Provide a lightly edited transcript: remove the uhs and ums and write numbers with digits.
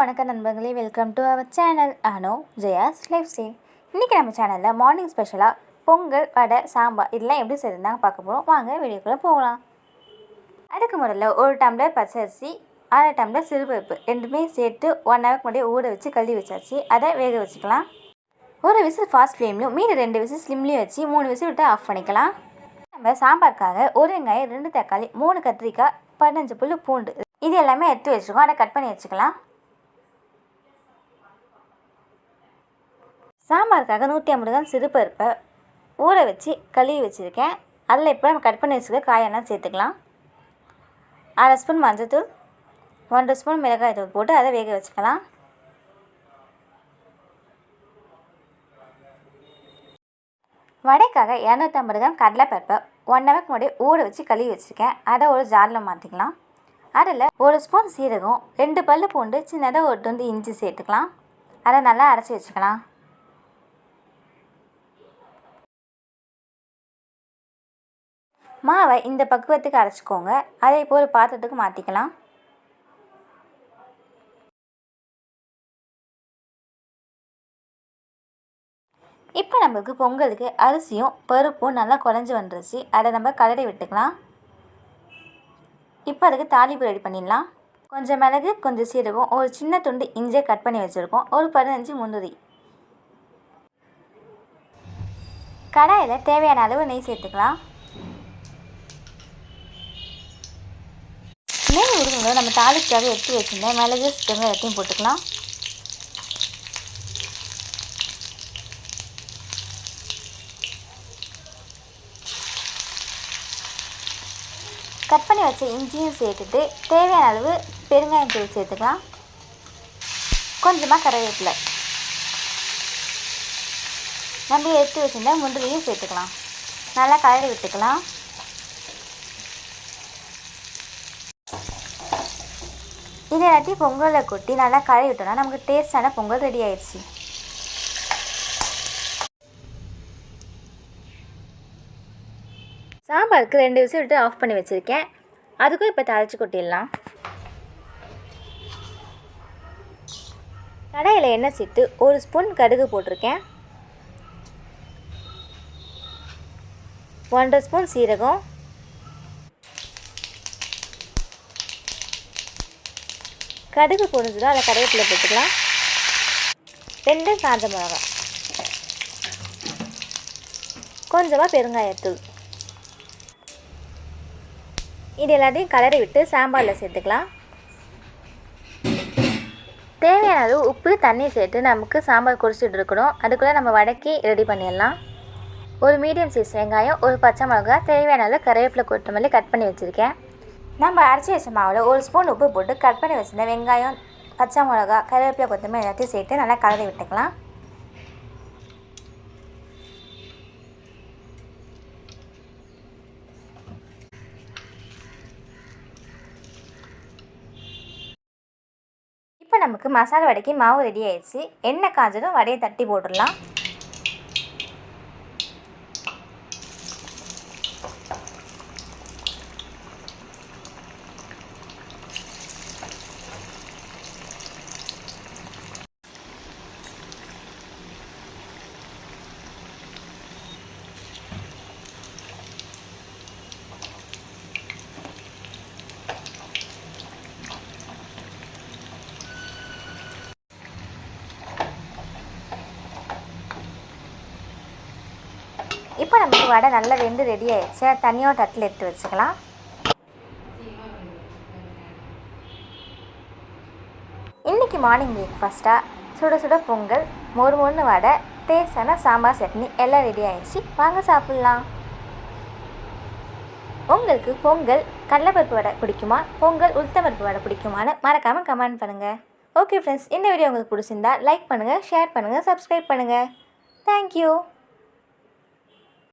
வணக்கம் நண்பர்களே, welcome to our channel Anu Jaya's life style. இன்றைக்கி நம்ம சேனலில் மார்னிங் ஸ்பெஷலாக பொங்கல், வடை, சாம்பார் இதெல்லாம் எப்படி செய்யறதுனாங்க பார்க்க போகிறோம். வாங்க வீடியோக்குள்ளே போகலாம். அதுக்கு முதல்ல ஒரு டம்ளர் பச்சரிசி, அரை டம்ளர் சிறுபருப்பு ரெண்டுமே சேர்த்து 1 ஹவருக்கு முன்னாடியே ஊற வச்சு கழுவி வச்சாச்சு. அதை வேக வச்சுக்கலாம். ஒரு விசில் ஃபாஸ்ட் ஃப்ளேம்லையும் மீதி 2 விசில் ஸ்லிம்லேயும் வச்சு 3 விசில் விட்டு ஆஃப் பண்ணிக்கலாம். நம்ம சாம்பாருக்காக 1 வெங்காயம், 2 தக்காளி, 3 கத்திரிக்காய், 15 புல் பூண்டு இது எல்லாமே எடுத்து வச்சுருக்கோம். அதை கட் பண்ணி வச்சுக்கலாம். சாம்பாருக்காக 150 கிராம் சிறுபருப்பை ஊற வச்சு கழுவி வச்சுருக்கேன். அதில் இப்போ நம்ம கட் பண்ணி வச்சுருக்க காயெல்லாம் சேர்த்துக்கலாம். 1/2 ஸ்பூன் மஞ்சள்தூள், 1 ஸ்பூன் மிளகாய் தூள் போட்டு அதை வேக வச்சுக்கலாம். வடைக்காக 250 கிராம் கடலைப்பருப்பை 1 ஹவருக்கு முன்னாடி ஊற வச்சு கழுவி வச்சுருக்கேன். அதை ஒரு ஜாரில் மாற்றிக்கலாம். அதில் 1 ஸ்பூன் சீரகம், 2 பல் பூண்டு, சின்னதாக ஒரு துண்டு இஞ்சி சேர்த்துக்கலாம். அதை நல்லா அரைச்சி வச்சுக்கலாம். மாவை இந்த பக்குவத்துக்கு அரைச்சிக்கோங்க. அதை இப்போ ஒரு பாத்திரத்துக்கு மாற்றிக்கலாம். இப்போ நம்மளுக்கு பொங்கலுக்கு அரிசியும் பருப்பும் நல்லா குழஞ்சி வந்துருச்சு. அதை நம்ம கலரி விட்டுக்கலாம். இப்போ அதுக்கு தாளிப்பு ரெடி பண்ணிடலாம். கொஞ்சம் மிளகு, கொஞ்சம் சீரகம், ஒரு சின்ன துண்டு இஞ்சியை கட் பண்ணி வச்சுருக்கோம், ஒரு 15 முந்திரி. கடாயில் தேவையான அளவு நெய் சேர்த்துக்கலாம். நெய் உருகும்போது நம்ம தாளிக்காக எடுத்து வச்சுருந்தேன் மிளகு, சீரகம் எல்லாத்தையும் போட்டுக்கலாம். கட் பண்ணி வச்ச இஞ்சியும் சேர்த்துட்டு தேவையான அளவு பெருங்காயம் தூள் சேர்த்துக்கலாம். கொஞ்சமாக கருவேப்பிலை, நம்ம எடுத்து வச்சுருந்தா முந்திரியும் சேர்த்துக்கலாம். நல்லா கலரி விட்டுக்கலாம். இதை எல்லாத்தையும் பொங்கலில் கொட்டி நல்லா கழுவி விட்டோம்னா நமக்கு டேஸ்டான பொங்கல் ரெடி ஆயிடுச்சு. சாம்பாருக்கு 2 விசில் விட்டு ஆஃப் பண்ணி வச்சுருக்கேன். அதுக்கும் இப்போ தாளித்து கொட்டிடலாம். கடாயில் எண்ணெய் சேர்த்து 1 ஸ்பூன் கடுகு போட்டிருக்கேன், 1/2 ஸ்பூன் சீரகம், கடுகு பொரிஞ்சதும் அதை கருவேப்பிலை போட்டுக்கலாம். 2 காஞ்ச மிளகாய், கொஞ்சமாக பெருங்காயத்தூள் இது எல்லாத்தையும் கலரி விட்டு சாம்பாரில் சேர்த்துக்கலாம். தேவையான அளவு உப்பு, தண்ணி சேர்த்து நமக்கு சாம்பார் குடிச்சிட்டு இருக்கணும். அதுக்குள்ளே நம்ம வடக்கி ரெடி பண்ணிடலாம். ஒரு மீடியம் சைஸ் வெங்காயம், ஒரு பச்சை மிளகாய், தேவையான அளவு கருவேப்பிலை, கொத்தமல்லி கட் பண்ணி வச்சுருக்கேன். நம்ம அரைச்சி வச்ச மாவில் 1 ஸ்பூன் உப்பு போட்டு கட் பண்ணி வச்சுருந்தேன் வெங்காயம், பச்சை மிளகா, கருவேப்பிலை, கொத்தமல்லி எல்லாத்தையும் சேர்த்து நல்லா கலரி விட்டுக்கலாம். இப்போ நமக்கு மசாலா வடைக்கு மாவு ரெடி ஆயிடுச்சு. எண்ணெய் காஞ்சதும் வடையை தட்டி போட்டுடலாம். இப்போ நமக்கு வடை நல்லா வெந்து ரெடி ஆயிடுச்சு. தனியாக தட்டில் எடுத்து வச்சுக்கலாம். இன்றைக்கி மார்னிங் பிரேக்ஃபாஸ்ட்டாக சுட சுட பொங்கல், மொறு மொறுன்னு வடை, டேஸ்டான சாம்பார் சட்னி எல்லாம் ரெடி ஆயிடுச்சு. வாங்க சாப்பிட்லாம். உங்களுக்கு பொங்கல் கடலைப்பருப்பு வடை பிடிக்குமா, பொங்கல் உளுத்தம்பருப்பு வடை பிடிக்குமான்னு மறக்காமல் கமெண்ட் பண்ணுங்கள். ஓகே ஃப்ரெண்ட்ஸ், இந்த வீடியோ உங்களுக்கு பிடிச்சிருந்தா லைக் பண்ணுங்கள், ஷேர் பண்ணுங்கள், சப்ஸ்கிரைப் பண்ணுங்கள். தேங்க்யூ.